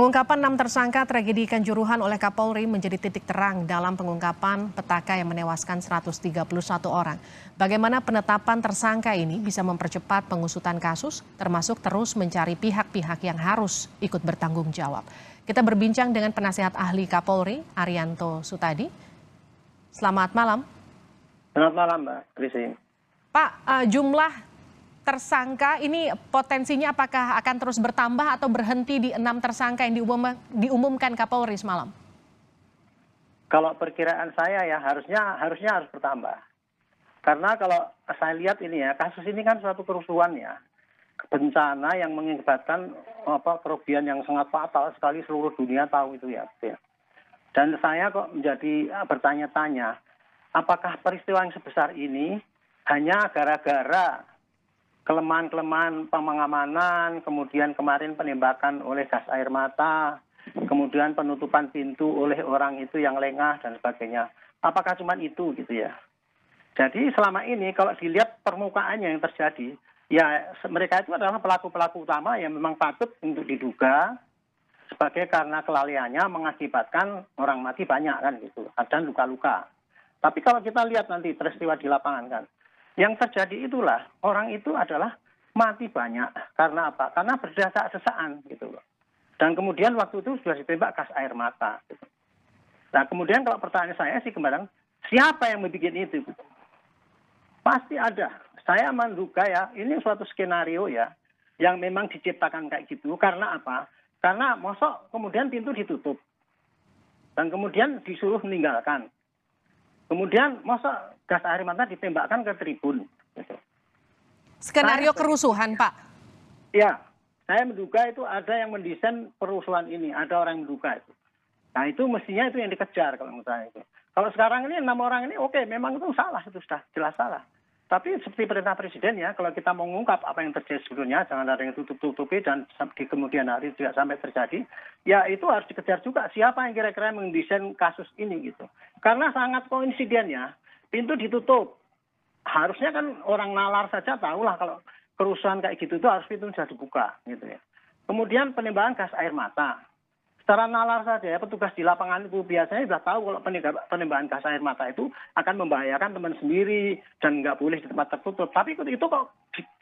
Pengungkapan 6 tersangka tragedi Kanjuruhan oleh Kapolri menjadi titik terang dalam pengungkapan petaka yang menewaskan 131 orang. Bagaimana penetapan tersangka ini bisa mempercepat pengusutan kasus, termasuk terus mencari pihak-pihak yang harus ikut bertanggung jawab. Kita berbincang dengan penasihat ahli Kapolri, Arianto Sutadi. Selamat malam. Selamat malam, Mbak Krisi. Pak, jumlah tersangka ini potensinya apakah akan terus bertambah atau berhenti di 6 tersangka yang diumumkan Kapolri semalam? Kalau perkiraan saya ya harusnya harus bertambah. Karena kalau saya lihat ini ya, kasus ini kan suatu kerusuhan ya. Bencana yang mengakibatkan kerugian yang sangat fatal sekali, seluruh dunia tahu itu ya. Dan saya kok menjadi bertanya-tanya, apakah peristiwa yang sebesar ini hanya gara-gara kelemahan-kelemahan pengamanan, kemudian kemarin penembakan oleh gas air mata, kemudian penutupan pintu oleh orang itu yang lengah dan sebagainya. Apakah cuma itu gitu ya? Jadi selama ini kalau dilihat permukaannya yang terjadi, ya mereka itu adalah pelaku-pelaku utama yang memang patut untuk diduga sebagai karena kelalaiannya mengakibatkan orang mati banyak kan gitu, dan luka-luka. Tapi kalau kita lihat nanti peristiwa di lapangan kan, yang terjadi itulah orang itu adalah mati banyak karena apa? Karena berdesak-desaan gitu loh. Dan kemudian waktu itu sudah ditembak gas air mata. Gitu. Nah kemudian kalau pertanyaan saya sih kemarin, siapa yang membuat itu? Gitu. Pasti ada. Saya menduga ya ini suatu skenario ya yang memang diciptakan kayak gitu. Karena apa? Karena mosok kemudian pintu ditutup dan kemudian disuruh meninggalkan. Kemudian masa gas air mata ditembakkan ke tribun. Gitu. Skenario kerusuhan, Pak? Ya, saya menduga itu ada yang mendesain kerusuhan ini. Ada orang yang menduga itu. Nah itu mestinya itu yang dikejar kalau menurut saya itu. Kalau sekarang ini 6 orang ini oke, memang itu salah, itu sudah jelas salah. Tapi seperti perintah presiden ya, kalau kita mau mengungkap apa yang terjadi sebelumnya, jangan ada yang tutup-tutupi dan di kemudian hari tidak sampai terjadi, ya itu harus dikejar juga siapa yang kira-kira mendesain kasus ini gitu. Karena sangat koinsiden ya, pintu ditutup. Harusnya kan orang nalar saja tahulah kalau kerusuhan kayak gitu itu harus pintu sudah dibuka gitu ya. Kemudian penembakan gas air mata. Secara nalar saja ya, petugas di lapangan itu biasanya sudah tahu kalau penembakan gas air mata itu akan membahayakan teman sendiri dan nggak boleh di tempat tertutup. Tapi itu kok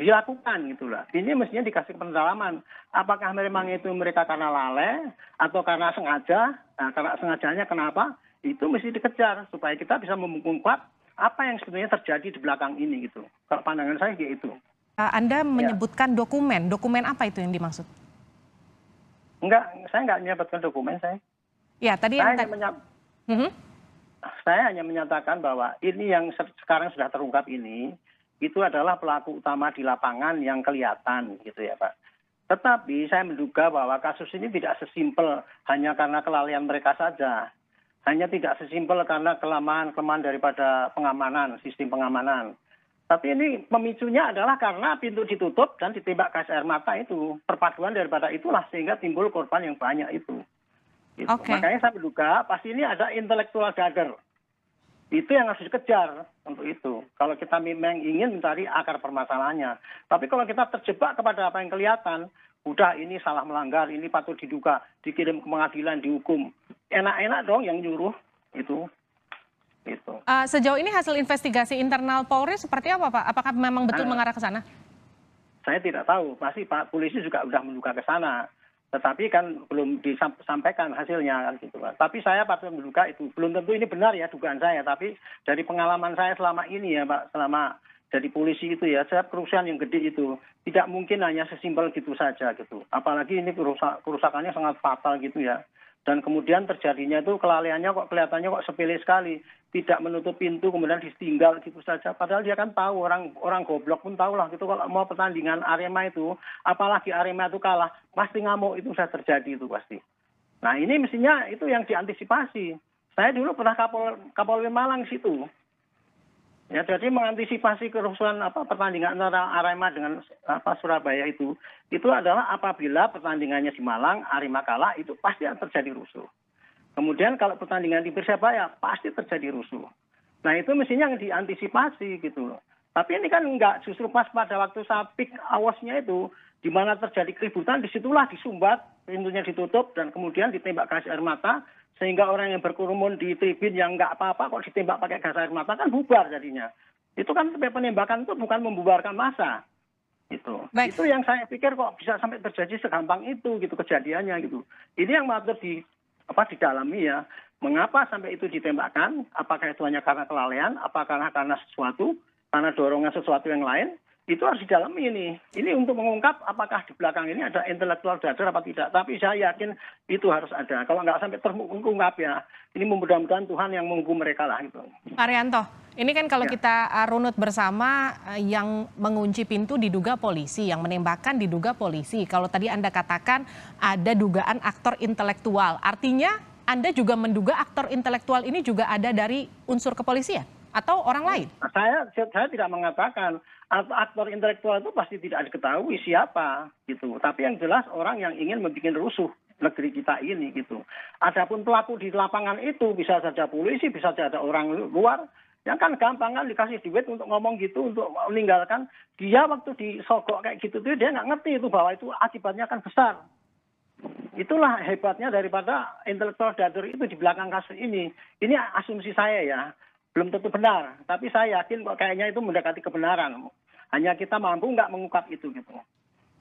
dilakukan gitu lah. Ini mestinya dikasih pendalaman. Apakah memang itu mereka karena lalai atau karena sengaja? Nah, karena sengajanya kenapa? Itu mesti dikejar supaya kita bisa mengungkap apa yang sebenarnya terjadi di belakang ini gitu. Kalau pandangan saya kayak itu. Anda menyebutkan dokumen apa itu yang dimaksud? Enggak, saya nggak menyebutkan dokumen saya. Ya, tadi saya yang saya hanya menyatakan bahwa ini yang sekarang sudah terungkap ini, itu adalah pelaku utama di lapangan yang kelihatan gitu ya Pak. Tetapi saya menduga bahwa kasus ini tidak sesimpel hanya karena kelalaian mereka saja. Hanya tidak sesimpel karena kelemahan daripada pengamanan, sistem pengamanan. Tapi ini pemicunya adalah karena pintu ditutup dan ditembak gas air mata itu. Perpaduan daripada itulah sehingga timbul korban yang banyak itu. Gitu. Okay. Makanya saya menduga pasti ini ada intellectual dader. Itu yang harus dikejar untuk itu. Kalau kita memang ingin mencari akar permasalahannya. Tapi kalau kita terjebak kepada apa yang kelihatan, udah ini salah melanggar, ini patut diduga, dikirim ke pengadilan, dihukum. Enak-enak dong yang nyuruh itu. Gitu. Sejauh ini hasil investigasi internal Polri seperti apa Pak? Apakah memang betul mengarah ke sana? Saya tidak tahu. Pasti Pak Polisi juga sudah menduga ke sana. Tetapi kan belum disampaikan hasilnya kan gitu Pak. Tapi saya patut menduga itu. Belum tentu ini benar ya dugaan saya. Tapi dari pengalaman saya selama ini ya Pak, selama jadi polisi itu ya, setiap kerusuhan yang gede itu tidak mungkin hanya sesimpel gitu saja gitu. Apalagi ini kerusakannya sangat fatal gitu ya. Dan kemudian terjadinya itu kelalaiannya kok kelihatannya kok sepele sekali. Tidak menutup pintu kemudian ditinggal gitu saja. Padahal dia kan tahu, orang goblok pun tahu lah gitu. Kalau mau pertandingan Arema itu, apalagi Arema itu kalah, pasti ngamuk itu sudah terjadi itu pasti. Nah ini mestinya itu yang diantisipasi. Saya dulu pernah Kapolri Malang situ. Ya, jadi mengantisipasi kerusuhan pertandingan antara Arema dengan Surabaya itu adalah apabila pertandingannya di Malang, Arema kalah itu pasti akan terjadi rusuh. Kemudian kalau pertandingan di Persebaya pasti terjadi rusuh. Nah itu mestinya yang diantisipasi gitu loh. Tapi ini kan enggak, justru pas pada waktu saya peak awasnya itu di mana terjadi keributan, disitulah disumbat, pintunya ditutup, dan kemudian ditembak gas air mata, sehingga orang yang berkerumun di tribun yang nggak apa-apa kok ditembak pakai gas air mata, kan bubar jadinya. Itu kan penembakan itu bukan membubarkan massa. Baik. Itu yang saya pikir kok bisa sampai terjadi segampang itu gitu kejadiannya gitu. Ini yang patut didalami ya. Mengapa sampai itu ditembakkan? Apakah itu hanya karena kelalaian? Apakah karena sesuatu? Karena dorongan sesuatu yang lain? Itu harus didalami ini. Ini untuk mengungkap apakah di belakang ini ada intelektual dader apa tidak. Tapi saya yakin itu harus ada. Kalau nggak sampai terungkap ya, ini mudah-mudahan Tuhan yang menghukum mereka lah gitu. Pak Arianto, ini kan kalau kita runut bersama, yang mengunci pintu diduga polisi, yang menembakkan diduga polisi. Kalau tadi Anda katakan ada dugaan aktor intelektual, artinya Anda juga menduga aktor intelektual ini juga ada dari unsur kepolisian atau orang lain? Saya tidak mengatakan aktor intelektual itu pasti tidak diketahui siapa gitu. Tapi yang jelas orang yang ingin membuat rusuh negeri kita ini gitu. Adapun pelaku di lapangan itu bisa saja polisi, bisa saja ada orang luar. Yang kan gampang kan dikasih duit untuk ngomong gitu, untuk meninggalkan. Dia waktu disogok kayak gitu tuh dia nggak ngerti itu bahwa itu akibatnya kan besar. Itulah hebatnya daripada intelektual dader itu di belakang kasus ini. Ini asumsi saya ya. Belum tentu benar, tapi saya yakin kok kayaknya itu mendekati kebenaran. Hanya kita mampu nggak mengungkap itu gitu.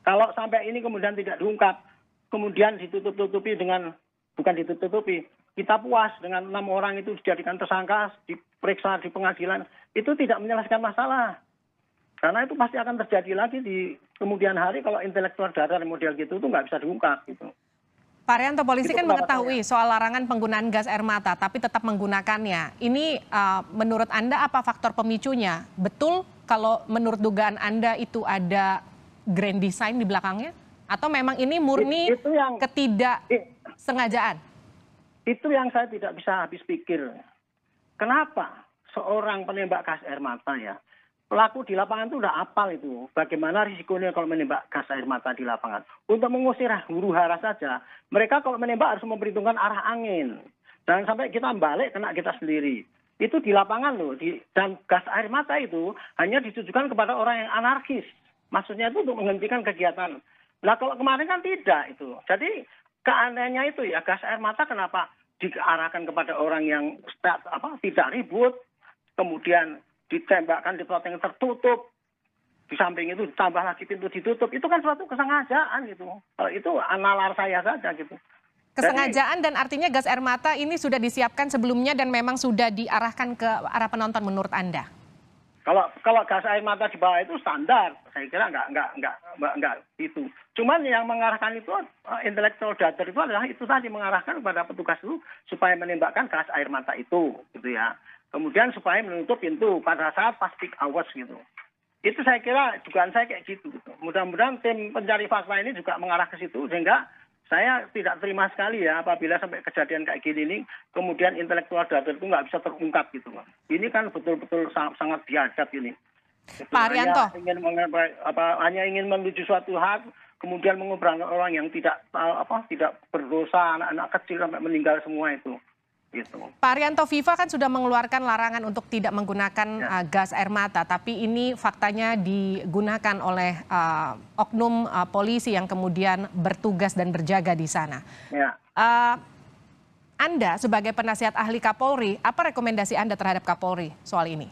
Kalau sampai ini kemudian tidak diungkap, kemudian ditutup-tutupi dengan, bukan ditutup-tutupi, kita puas dengan 6 orang itu dijadikan tersangka, diperiksa di pengadilan, itu tidak menyelesaikan masalah. Karena itu pasti akan terjadi lagi di kemudian hari kalau intelektual dader model gitu itu nggak bisa diungkap gitu. Pak Arianto, polisi Itu kan pendapat mengetahui soal larangan penggunaan gas air mata, tapi tetap menggunakannya. Ini menurut Anda apa faktor pemicunya? Betul kalau menurut dugaan Anda itu ada grand design di belakangnya? Atau memang ini murni ketidaksengajaan? Itu yang saya tidak bisa habis pikir. Kenapa seorang penembak gas air mata ya, pelaku di lapangan itu udah apal itu. Bagaimana risikonya kalau menembak gas air mata di lapangan. Untuk mengusir huru hara saja, mereka kalau menembak harus memperhitungkan arah angin. Jangan sampai kita balik kena kita sendiri. Itu di lapangan loh. Dan gas air mata itu hanya ditujukan kepada orang yang anarkis. Maksudnya itu untuk menghentikan kegiatan. Nah kalau kemarin kan tidak itu. Jadi keanehannya itu ya, gas air mata kenapa diarahkan kepada orang yang tidak ribut, kemudian ditembakkan di tempat yang tertutup, di samping itu ditambah lagi pintu ditutup, itu kan suatu kesengajaan gitu. Kalau itu nalar saya saja gitu. Kesengajaan dan artinya gas air mata ini sudah disiapkan sebelumnya dan memang sudah diarahkan ke arah penonton menurut Anda? Kalau gas air mata di bawah itu standar, saya kira nggak itu. Cuman yang mengarahkan itu intelektual dader itu adalah itu tadi, mengarahkan kepada petugas itu supaya menembakkan gas air mata itu, gitu ya. Kemudian supaya menutup pintu pada saat pas peak hours gitu. Itu saya kira dugaan saya kayak gitu. Mudah-mudahan tim pencari fakta ini juga mengarah ke situ sehingga saya tidak terima sekali ya apabila sampai kejadian kayak gini ini kemudian intelektual dader itu nggak bisa terungkap gitu. Ini kan betul-betul sangat biadab ini. Pak Arianto. Hanya ingin menuju suatu hal, kemudian mengobrol orang yang tidak berdosa, anak-anak kecil sampai meninggal semua itu. Gitu. Pak Arianto, FIFA kan sudah mengeluarkan larangan untuk tidak menggunakan gas air mata, tapi ini faktanya digunakan oleh oknum polisi yang kemudian bertugas dan berjaga di sana. Ya. Anda sebagai penasihat ahli Kapolri, apa rekomendasi Anda terhadap Kapolri soal ini?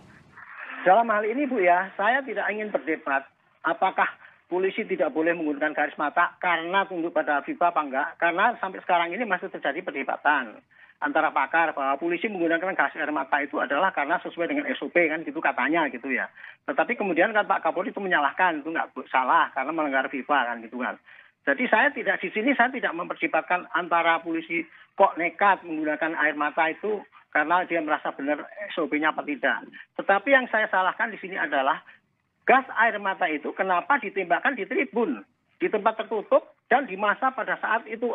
Dalam hal ini Bu ya, saya tidak ingin berdebat apakah polisi tidak boleh menggunakan garis mata karena tunduk pada FIFA apa enggak. Karena sampai sekarang ini masih terjadi perdebatan antara pakar bahwa polisi menggunakan gas air mata itu adalah karena sesuai dengan SOP kan gitu katanya gitu ya. Tetapi kemudian kan Pak Kapolri itu menyalahkan, itu nggak salah karena melanggar FIFA kan gitu kan. Jadi saya tidak memperdebatkan antara polisi kok nekat menggunakan air mata itu karena dia merasa benar SOP-nya apa tidak. Tetapi yang saya salahkan di sini adalah gas air mata itu kenapa ditembakkan di tribun, di tempat tertutup dan di masa pada saat itu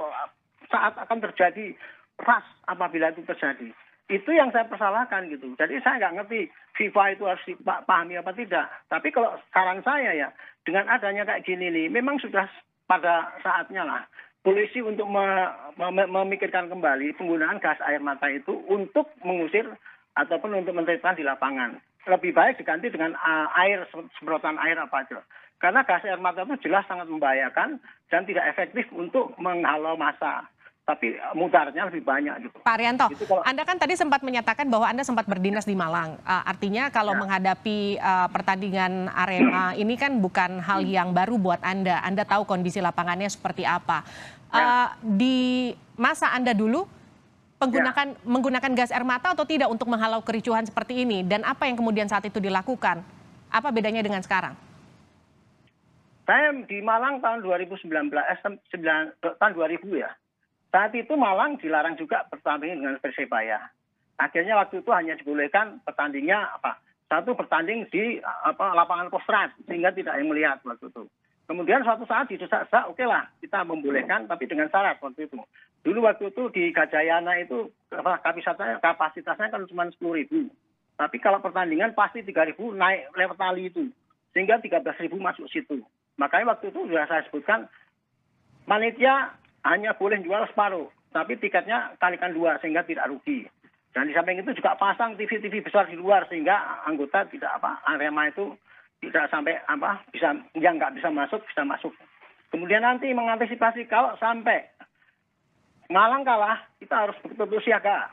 saat akan terjadi ras apabila itu terjadi. Itu yang saya persalahkan gitu. Jadi saya nggak ngerti FIFA itu harus dipahami apa tidak. Tapi kalau saran saya ya, dengan adanya kayak gini nih, memang sudah pada saatnya lah polisi untuk memikirkan kembali penggunaan gas air mata itu untuk mengusir ataupun untuk menertibkan di lapangan. Lebih baik diganti dengan air, semprotan air apa aja. Karena gas air mata itu jelas sangat membahayakan dan tidak efektif untuk menghalau massa. Tapi mudarnya lebih banyak gitu. Pak Arianto, Kalau, Anda kan tadi sempat menyatakan bahwa Anda sempat berdinas di Malang. Artinya kalau ya, menghadapi pertandingan Arema ini kan bukan hal yang baru buat Anda. Anda tahu kondisi lapangannya seperti apa. Di masa Anda dulu menggunakan gas air mata atau tidak untuk menghalau kericuhan seperti ini? Dan apa yang kemudian saat itu dilakukan? Apa bedanya dengan sekarang? saya di Malang tahun 2019, tahun 2000 ya. Saat itu Malang dilarang juga bertanding dengan Persebaya. Akhirnya waktu itu hanya dibolehkan pertandingnya satu bertanding di lapangan Kostrad sehingga tidak yang melihat waktu itu. Kemudian suatu saat didesak-desak, oke lah kita membolehkan tapi dengan syarat waktu itu. Dulu waktu itu di Gajayana itu kapasitasnya kan cuma 10.000. Tapi kalau pertandingan pasti 3.000 naik lewat tali itu. Sehingga 13.000 masuk situ. Makanya waktu itu sudah saya sebutkan panitia hanya boleh jual separuh, tapi tiketnya kalikan 2 sehingga tidak rugi. Dan di samping itu juga pasang TV-TV besar di luar sehingga anggota tidak Arema itu tidak sampai yang nggak bisa masuk bisa masuk. Kemudian nanti mengantisipasi kalau sampai Malang kalah, kita harus betul-betul siaga.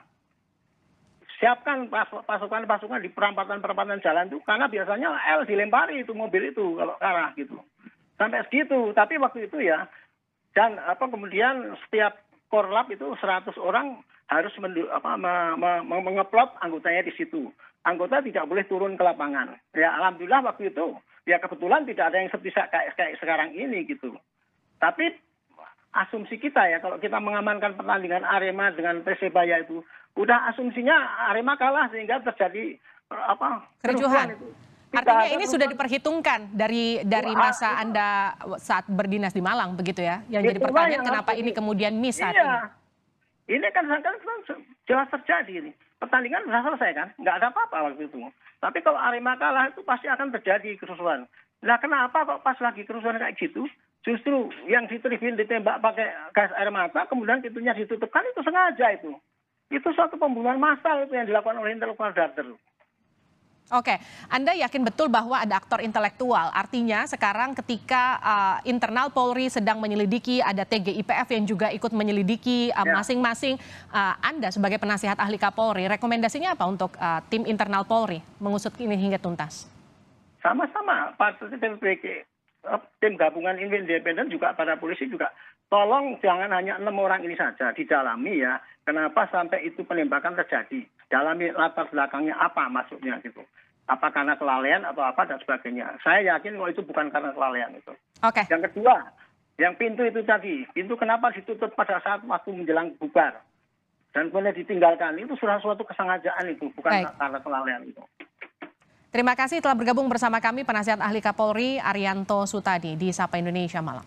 Siapkan pasukan-pasukan di perempatan-perempatan jalan itu karena biasanya dilempari itu mobil itu kalau kalah gitu. Sampai segitu, tapi waktu itu ya. Dan kemudian setiap korlap itu 100 orang harus mengeplot anggotanya di situ. Anggota tidak boleh turun ke lapangan. Ya alhamdulillah waktu itu ya kebetulan tidak ada yang seperti kayak sekarang ini gitu. Tapi asumsi kita ya kalau kita mengamankan pertandingan Arema dengan Persebaya itu udah asumsinya Arema kalah sehingga terjadi kericuhan. Itu. Artinya ini sudah diperhitungkan dari masa Anda saat berdinas di Malang begitu ya? Yang jadi pertanyaan kenapa ini kemudian miss saat ini? Ini kan jelas terjadi ini. Pertandingan sudah selesai kan? Nggak ada apa-apa waktu itu. Tapi kalau Arema kalah itu pasti akan terjadi kerusuhan. Nah kenapa kok pas lagi kerusuhan kayak gitu? Justru yang di tribun ditembak pakai gas air mata, kemudian pintunya ditutupkan itu sengaja itu. Itu suatu pembunuhan massal itu yang dilakukan oleh intelektual darder. Oke, Anda yakin betul bahwa ada aktor intelektual. Artinya sekarang ketika internal Polri sedang menyelidiki, ada TGIPF yang juga ikut menyelidiki masing-masing. Anda sebagai penasihat ahli Kapolri, rekomendasinya apa untuk tim internal Polri mengusut ini hingga tuntas? Sama-sama, tim gabungan independen juga pada polisi juga. Tolong jangan hanya 6 orang ini saja didalami ya. Kenapa sampai itu penembakan terjadi? Dalami latar belakangnya apa maksudnya gitu. Apa karena kelalaian atau apa dan sebagainya. Saya yakin kalau itu bukan karena kelalaian itu. Oke. Yang kedua, yang pintu itu tadi. Pintu kenapa ditutup pada saat waktu menjelang bubar. Dan kemudian ditinggalkan. Itu sudah suatu kesengajaan itu. Bukan karena kelalaian itu. Terima kasih telah bergabung bersama kami penasihat ahli Kapolri Arianto Sutadi di Sapa Indonesia Malang.